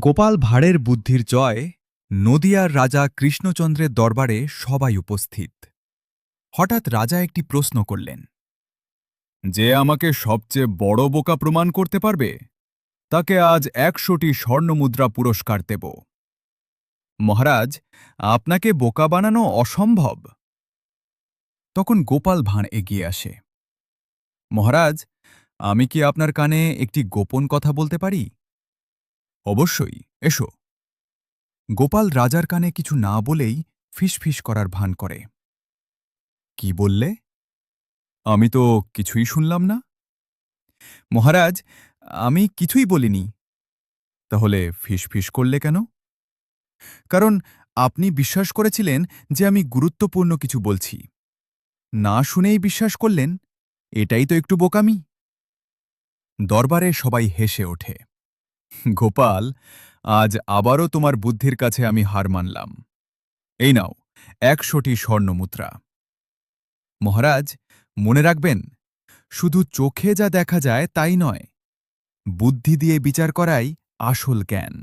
গোপাল ভাঁড়ের বুদ্ধির জয়। নদিয়ার রাজা কৃষ্ণচন্দ্রের দরবারে সবাই উপস্থিত। হঠাৎ রাজা একটি প্রশ্ন করলেন। যে আমাকে সবচেয়ে বড় বোকা প্রমাণ করতে পারবে তাকে আজ ১০০টি স্বর্ণমুদ্রা পুরস্কার দেব। মহারাজ, আপনাকে বোকা বানানো অসম্ভব। তখন গোপাল ভাঁড় এগিয়ে আসে। মহারাজ, আমি কি আপনার কানে একটি গোপন কথা বলতে পারি? অবশ্যই, এসো। গোপাল রাজার কানে কিছু না বলেই ফিসফিস করার ভান করে। কি বললে? আমি তো কিছুই শুনলাম না। মহারাজ, আমি কিছুই বলিনি। তাহলে ফিসফিস করলে কেন? কারণ আপনি বিশ্বাস করেছিলেন যে আমি গুরুত্বপূর্ণ কিছু বলছি। না শুনেই বিশ্বাস করলেন, এটাই তো একটু বোকামি। দরবারে সবাই হেসে ওঠে। গোপাল, আজ আবারও তোমার বুদ্ধির কাছে আমি হার মানলাম। এই নাও ১০০টি স্বর্ণমুদ্রা। মহারাজ, মনে রাখবেন, শুধু চোখে যা দেখা যায় তাই নয়, বুদ্ধি দিয়ে বিচার করাই আসল জ্ঞান।